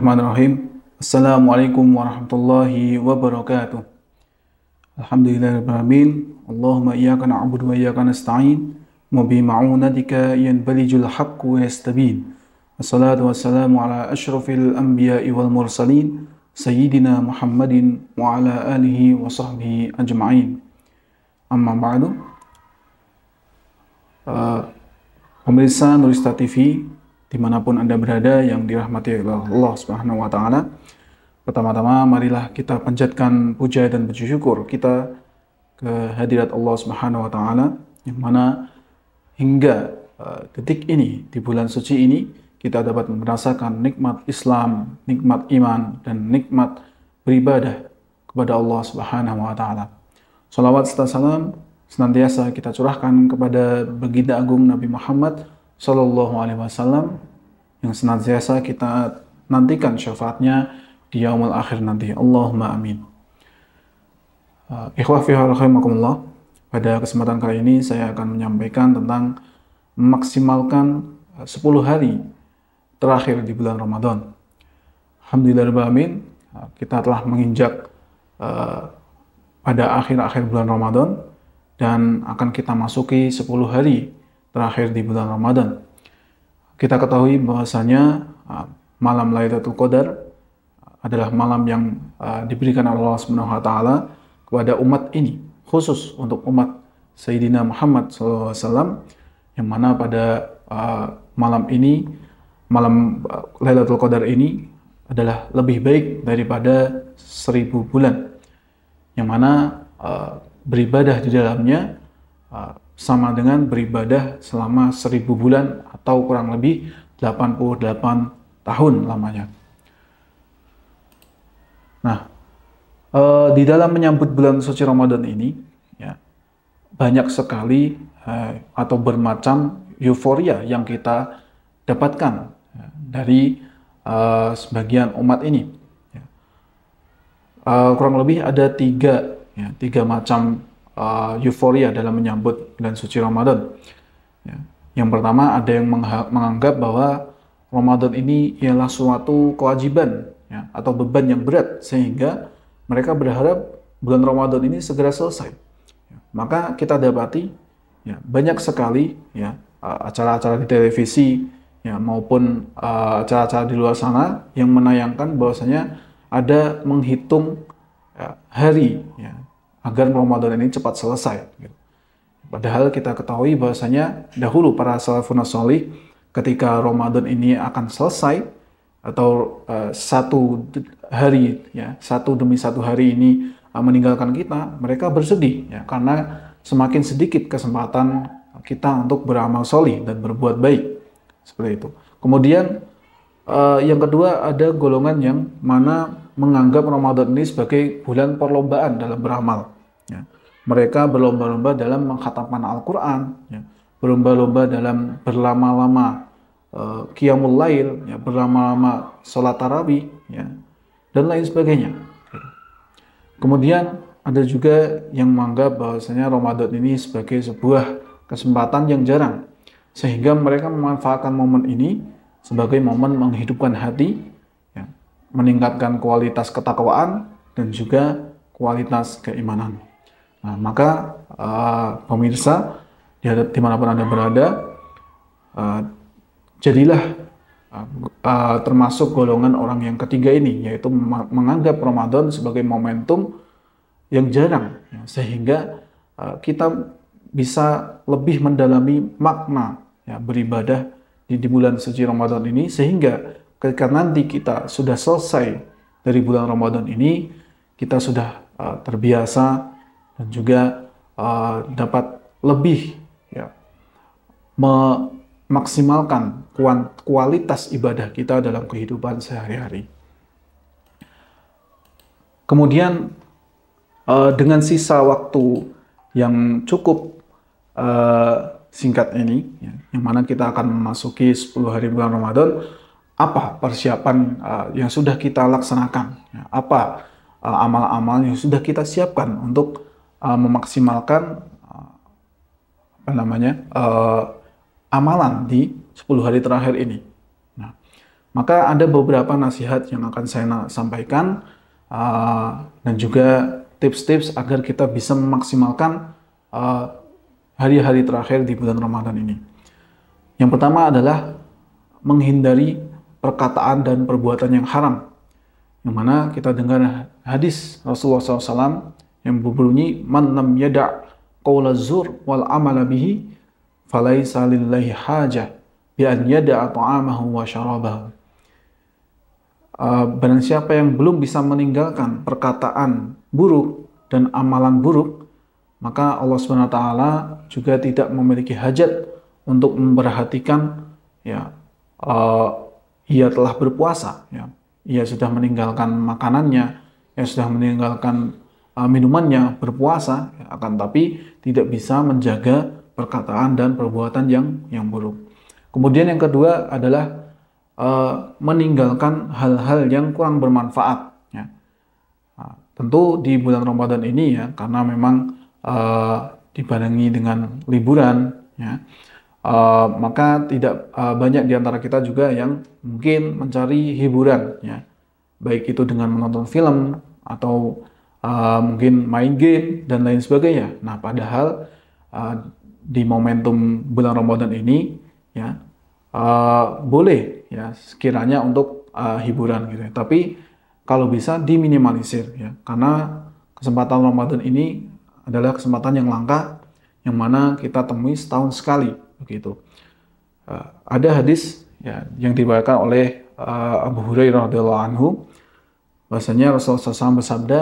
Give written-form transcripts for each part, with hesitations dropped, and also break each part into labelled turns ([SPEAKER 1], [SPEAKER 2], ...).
[SPEAKER 1] Bismillahirrahmanirrahim. Assalamualaikum warahmatullahi wabarakatuh. Alhamdulillahirrahmanirrahim. Allahumma iyyaka na'budu wa iyyaka nasta'in. Wa bi ma'unatika yanbalijul haqqu wa yastabin. Wassalatu wassalamu ala asyrafil anbiya'i wal mursalin. Sayyidina Muhammadin wa ala alihi wa sahbihi ajma'in. Amma ba'du. Pemirsa Nurista TV dimanapun Anda berada yang dirahmati oleh Allah Subhanahu wa Ta'ala, pertama-tama marilah kita panjatkan puja dan puji syukur kita ke hadirat Allah Subhanahu wa Ta'ala, yang mana hingga detik ini, di bulan suci ini, kita dapat merasakan nikmat Islam, nikmat iman, dan nikmat beribadah kepada Allah Subhanahu wa Ta'ala. Salawat serta salam senantiasa kita curahkan kepada baginda agung Nabi Muhammad Sallallahu Alaihi Wasallam, yang senantiasa kita nantikan syafaatnya di yaumul akhir nanti. Allahumma amin. Ikhwah fi rahimakumullah, pada kesempatan kali ini saya akan menyampaikan tentang memaksimalkan 10 hari terakhir di bulan Ramadan. Alhamdulillahirrahmanirrahim, kita telah menginjak pada akhir-akhir bulan Ramadan dan akan kita masuki 10 hari terakhir di bulan Ramadan. Kita ketahui bahwasanya malam Lailatul Qadar adalah malam yang diberikan Allah Subhanahu wa Ta'ala kepada umat ini, khusus untuk umat Sayyidina Muhammad SAW, yang mana pada malam ini, malam Lailatul Qadar ini adalah lebih baik daripada 1000 bulan, yang mana beribadah di dalamnya sama dengan beribadah selama 1000 bulan atau kurang lebih 88 tahun lamanya. Nah, di dalam menyambut bulan suci Ramadan ini, ya, banyak sekali atau bermacam euforia yang kita dapatkan dari sebagian umat ini. Ya. Kurang lebih ada tiga macam euforia dalam menyambut bulan suci Ramadan. Ya. Yang pertama, ada yang menganggap bahwa Ramadan ini ialah suatu kewajiban, ya, atau beban yang berat, sehingga mereka berharap bulan Ramadan ini segera selesai. Ya. Maka kita dapati, ya, banyak sekali, ya, acara-acara di televisi, ya, maupun acara-acara di luar sana yang menayangkan bahwasanya ada menghitung, ya, hari, ya, agar Ramadan ini cepat selesai. Padahal kita ketahui bahwasanya dahulu para salafun sholih, ketika Ramadan ini akan selesai atau satu hari, ya, satu demi satu hari ini meninggalkan kita, mereka bersedih, ya, karena semakin sedikit kesempatan kita untuk beramal sholih dan berbuat baik, seperti itu. Kemudian yang kedua, ada golongan yang mana menganggap Ramadan ini sebagai bulan perlombaan dalam beramal. Ya. Mereka berlomba-lomba dalam mengkhatamkan Al-Quran, ya. Berlomba-lomba dalam berlama-lama qiyamul lail, ya, berlama-lama sholat tarawih, ya, dan lain sebagainya. Kemudian ada juga yang menganggap bahwasanya Ramadan ini sebagai sebuah kesempatan yang jarang, sehingga mereka memanfaatkan momen ini sebagai momen menghidupkan hati, ya, meningkatkan kualitas ketakwaan dan juga kualitas keimanan. Nah, maka pemirsa dimanapun Anda berada, jadilah termasuk golongan orang yang ketiga ini, yaitu menganggap Ramadan sebagai momentum yang jarang, ya, sehingga kita bisa lebih mendalami makna, ya, beribadah di bulan suci Ramadan ini, sehingga ketika nanti kita sudah selesai dari bulan Ramadan ini, kita sudah terbiasa dan juga dapat lebih, ya, memaksimalkan kualitas ibadah kita dalam kehidupan sehari-hari. Kemudian dengan sisa waktu yang cukup singkat ini, ya, yang mana kita akan memasuki 10 hari bulan Ramadan, apa persiapan yang sudah kita laksanakan, ya, apa amal-amal yang sudah kita siapkan untuk memaksimalkan amalan di 10 hari terakhir ini. Nah, Maka ada beberapa nasihat yang akan saya sampaikan dan juga tips-tips agar kita bisa memaksimalkan hari-hari terakhir di bulan Ramadan ini. Yang pertama adalah menghindari perkataan dan perbuatan yang haram. Yang mana kita dengar hadis Rasulullah SAW yang berbunyi, "Man lam yada' qawla zur wal amala bihi, falaysa lillahi hajah bi an yada'a ta'amahu wa syarabahu." Barang siapa yang belum bisa meninggalkan perkataan buruk dan amalan buruk, maka Allah SWT juga tidak memiliki hajat untuk memperhatikan ya ia telah berpuasa, ya. Ia sudah meninggalkan makanannya, ia sudah meninggalkan minumannya, berpuasa, ya, akan tapi tidak bisa menjaga perkataan dan perbuatan yang buruk. Kemudian yang kedua adalah meninggalkan hal-hal yang kurang bermanfaat. Ya. Tentu di bulan Ramadan ini ya, karena memang dibarengi dengan liburan, ya, maka tidak banyak di antara kita juga yang mungkin mencari hiburan, ya, baik itu dengan menonton film atau mungkin main game dan lain sebagainya. Nah, padahal di momentum bulan Ramadan ini, ya, boleh ya sekiranya untuk hiburan gitu ya. Tapi kalau bisa diminimalisir ya, karena kesempatan Ramadan ini adalah kesempatan yang langka yang mana kita temui setahun sekali begitu. Ada hadis ya yang diriwayatkan oleh Abu Hurairah radhiyallahu anhu bahwasanya Rasulullah SAW bersabda,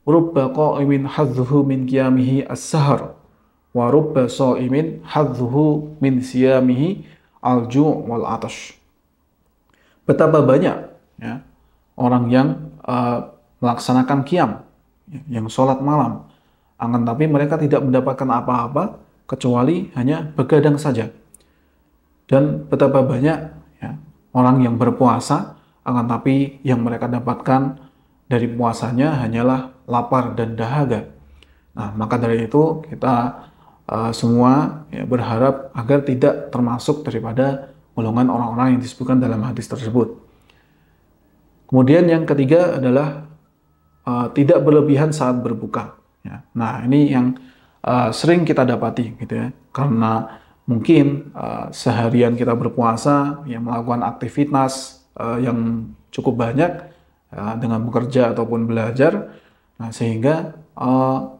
[SPEAKER 1] "Rubba qa'imin hadzuhu min qiyamihi as-sahar wa rubba sha'imin hadzuhu min siyamihi al-ju' wal atash." Betapa banyak ya orang yang melaksanakan qiyam, yang sholat malam, akan tapi mereka tidak mendapatkan apa-apa kecuali hanya begadang saja. Dan betapa banyak ya, orang yang berpuasa, akan tapi yang mereka dapatkan dari puasanya hanyalah lapar dan dahaga. Nah, maka dari itu kita semua ya, berharap agar tidak termasuk daripada golongan orang-orang yang disebutkan dalam hadis tersebut. Kemudian yang ketiga adalah tidak berlebihan saat berbuka. Ya. Nah, ini yang sering kita dapati, gitu ya, karena mungkin seharian kita berpuasa, ya, melakukan aktivitas yang cukup banyak dengan bekerja ataupun belajar, nah, sehingga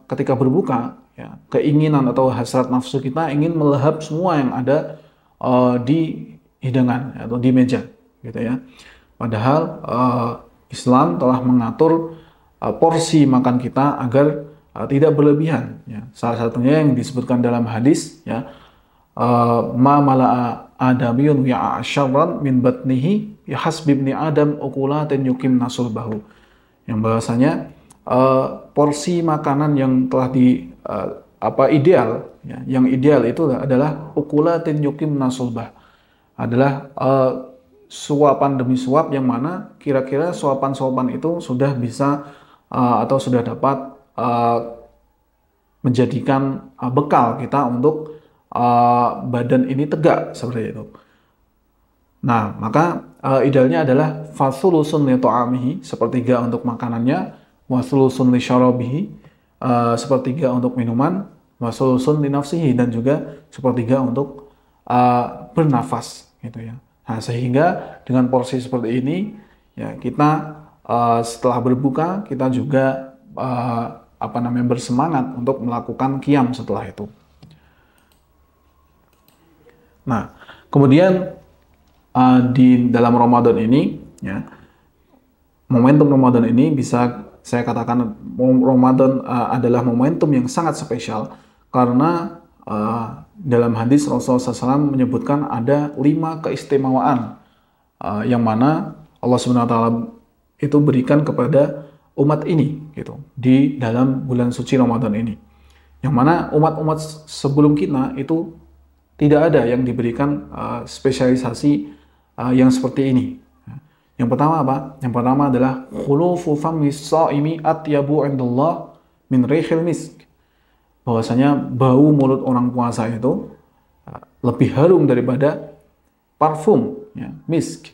[SPEAKER 1] ketika berbuka, ya, keinginan atau hasrat nafsu kita ingin melahap semua yang ada di hidangan atau di meja, gitu ya. Padahal Islam telah mengatur porsi makan kita agar tidak berlebihan. Ya. Salah satunya yang disebutkan dalam hadis, ya, ma mala'a adamiyun wi'a syarran min batnihi yahasbi ibni adam ukulatin yukim nasulbahu. Yang bahwasanya porsi makanan yang telah ideal, ya, yang ideal itu adalah ukulatin yukim nasulbah, adalah suapan demi suap yang mana kira-kira suapan-suapan itu sudah bisa atau sudah dapat menjadikan bekal kita untuk badan ini tegak seperti itu. Nah, maka idealnya adalah fasulusun li ta'amihi, sepertiga untuk makanannya, wasulusun li syarabihi, sepertiga untuk minuman, wasulusun li nafsihi, dan juga sepertiga untuk bernafas, gitu ya. Nah, sehingga dengan porsi seperti ini, ya, kita setelah berbuka kita juga bersemangat untuk melakukan qiyam setelah itu. Nah, kemudian di dalam Ramadan ini, ya, momentum Ramadan ini bisa saya katakan Ramadan adalah momentum yang sangat spesial karena dalam hadis Rasulullah SAW menyebutkan ada 5 keistimewaan yang mana Allah SWT itu berikan kepada umat ini, gitu, di dalam bulan suci Ramadan ini. Yang mana umat-umat sebelum kita itu tidak ada yang diberikan spesialisasi yang seperti ini. Yang pertama apa? Yang pertama adalah khulufu famis shaimi atyabu indallah min rihil misk. Bahwasanya bau mulut orang puasa itu lebih harum daripada parfum, ya, misk.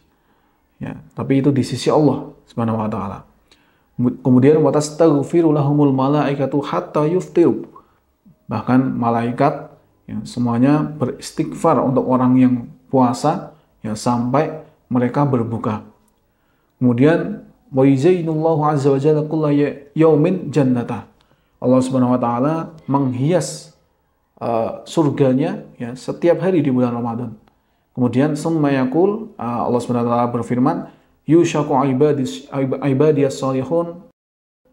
[SPEAKER 1] ya, tapi itu di sisi Allah Subhanahu wa taala. Kemudian wa tastaghfiru lahumul malaikatu hatta yuftiru. Bahkan malaikat ya, semuanya beristighfar untuk orang yang puasa ya sampai mereka berbuka. Kemudian wa yuzayyinullahu azza wa jalla kulla yaumin jannata. Allah Subhanahu wa taala menghias surganya ya setiap hari di bulan Ramadan. Kemudian summa yaqul, Allah Subhanahu wa taala berfirman, yushaku ibadiyas salihun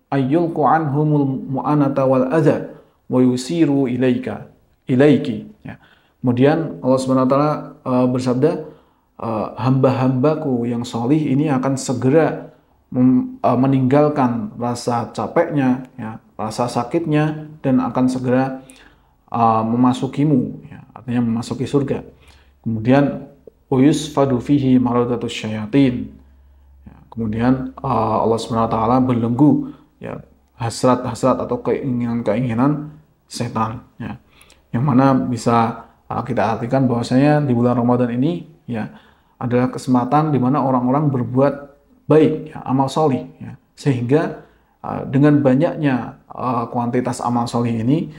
[SPEAKER 1] ayyulqu anhumul mu'anata wal adza wa yusiru ilaiki. Ya. Kemudian Allah Subhanahu wa taala bersabda, hamba-hambaku yang salih ini akan segera meninggalkan rasa capeknya, ya, rasa sakitnya, dan akan segera memasukimu, ya, artinya memasuki surga. Kemudian uyusfadu fihi maradatus syayatin. Ya, kemudian Allah Subhanahu wa taala belenggu ya hasrat-hasrat atau keinginan-keinginan setan, ya. Yang mana bisa kita artikan bahwasanya di bulan Ramadan ini ya adalah kesempatan di mana orang-orang berbuat baik, ya, amal solih, ya. Sehingga dengan banyaknya kuantitas amal solih ini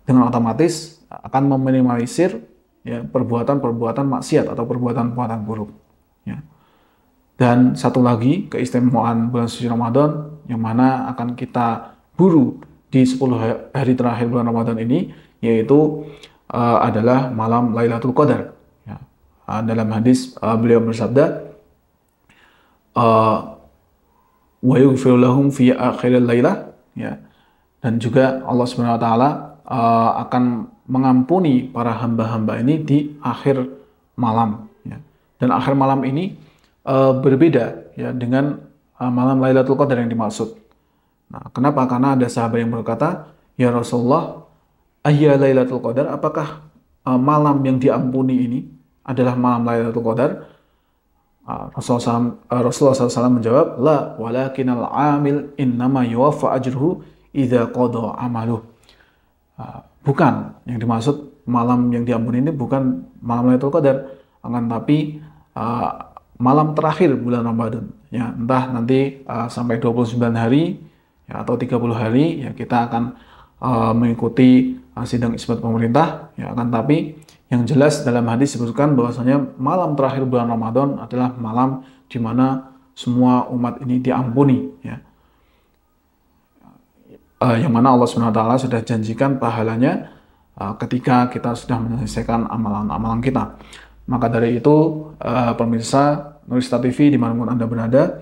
[SPEAKER 1] dengan otomatis akan meminimalisir ya perbuatan-perbuatan maksiat atau perbuatan-perbuatan buruk, ya. Dan satu lagi keistimewaan bulan suci Ramadan yang mana akan kita buru di 10 hari terakhir bulan Ramadan ini, yaitu adalah malam Lailatul Qadar, ya. Dalam hadis beliau bersabda, wa yughfiru lahum fi akhiril lailah, ya. Dan juga Allah Subhanahu wa taala akan mengampuni para hamba-hamba ini di akhir malam, ya. Dan akhir malam ini berbeda ya dengan malam Lailatul Qadar yang dimaksud. Nah, kenapa? Karena ada sahabat yang berkata, ya Rasulullah, ayya Lailatul Qadar, apakah malam yang diampuni ini adalah malam Lailatul Qadar? Rasulullah SAW menjawab, la walakinal amil innama yuwaffa ajruhu idza qada amaluh. Bukan, yang dimaksud malam yang diampuni ini bukan malam Lailatul Qadar, akan tapi malam terakhir bulan Ramadan, ya. Entah nanti sampai 29 hari ya, atau 30 hari ya kita akan mengikuti sidang isbat pemerintah, ya. Akan tapi yang jelas dalam hadis disebutkan bahwasanya malam terakhir bulan Ramadan adalah malam di mana semua umat ini diampuni, ya. Yang mana Allah Subhanahu wa taala sudah janjikan pahalanya ketika kita sudah menyelesaikan amalan-amalan kita. Maka dari itu, pemirsa Nurista TV dimanapun Anda berada,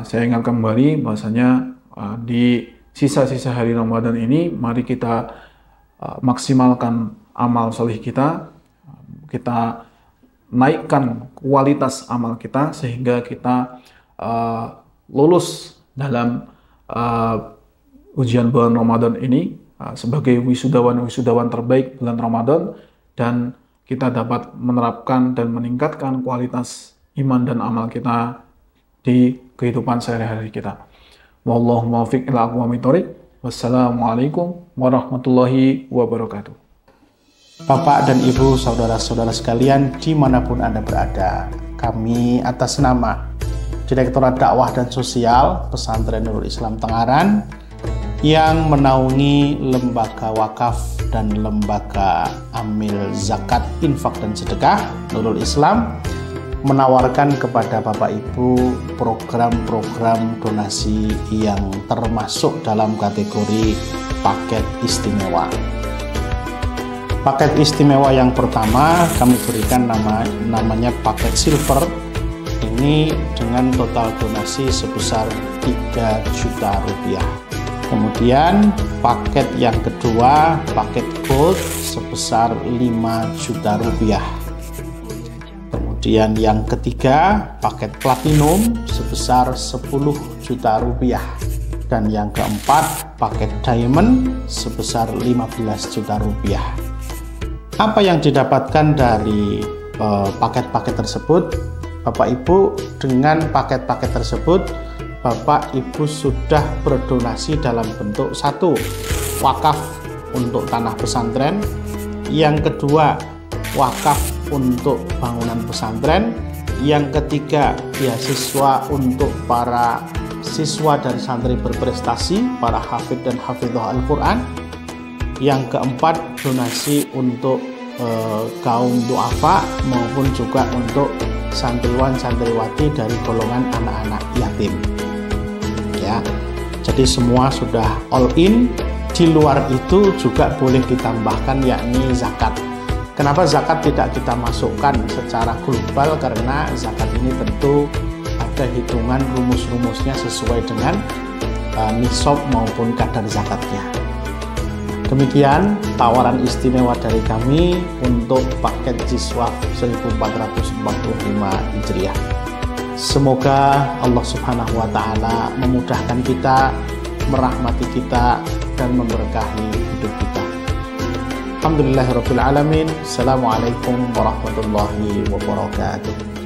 [SPEAKER 1] saya ingatkan kembali bahwasanya di sisa-sisa hari Ramadan ini, mari kita maksimalkan amal solih kita, kita naikkan kualitas amal kita sehingga kita lulus dalam ujian bulan Ramadan ini sebagai wisudawan terbaik bulan Ramadan, dan kita dapat menerapkan dan meningkatkan kualitas iman dan amal kita di kehidupan sehari-hari kita. Wallahu muwaffiq ila aqwamit thoriq. Wassalamualaikum warahmatullahi wabarakatuh.
[SPEAKER 2] Bapak dan Ibu, saudara-saudara sekalian dimanapun Anda berada, kami atas nama Direktorat Dakwah dan Sosial Pesantren Nurul Islam Tengaran yang menaungi lembaga wakaf dan lembaga amil zakat, infak dan sedekah Nurul Islam menawarkan kepada Bapak Ibu program-program donasi yang termasuk dalam kategori paket istimewa. Paket istimewa yang pertama kami berikan namanya paket silver. Ini dengan total donasi sebesar 3 juta rupiah. Kemudian paket yang kedua, paket gold sebesar 5 juta rupiah. Kemudian yang ketiga, paket platinum sebesar 10 juta rupiah. Dan yang keempat, paket diamond sebesar 15 juta rupiah. Apa yang didapatkan dari paket-paket tersebut? Bapak Ibu, dengan paket-paket tersebut Bapak Ibu sudah berdonasi dalam bentuk satu, wakaf untuk tanah pesantren. Yang kedua, wakaf untuk bangunan pesantren. Yang ketiga, beasiswa untuk para siswa dan santri berprestasi, para hafidh dan hafidhah Al-Quran. Yang keempat, donasi untuk kaum duafa maupun juga untuk santriwan santriwati dari golongan anak-anak yatim. Ya, jadi semua sudah all in. Di luar itu juga boleh ditambahkan yakni zakat. Kenapa zakat tidak kita masukkan secara global? Karena zakat ini tentu ada hitungan rumus-rumusnya sesuai dengan nisab maupun kadar zakatnya. Demikian tawaran istimewa dari kami untuk paket Jiswaf 1445 Hijriah. Semoga Allah Subhanahu wa Ta'ala memudahkan kita, merahmati kita, dan memberkahi hidup kita. Alhamdulillahirabbil alamin. Assalamualaikum warahmatullahi wabarakatuh.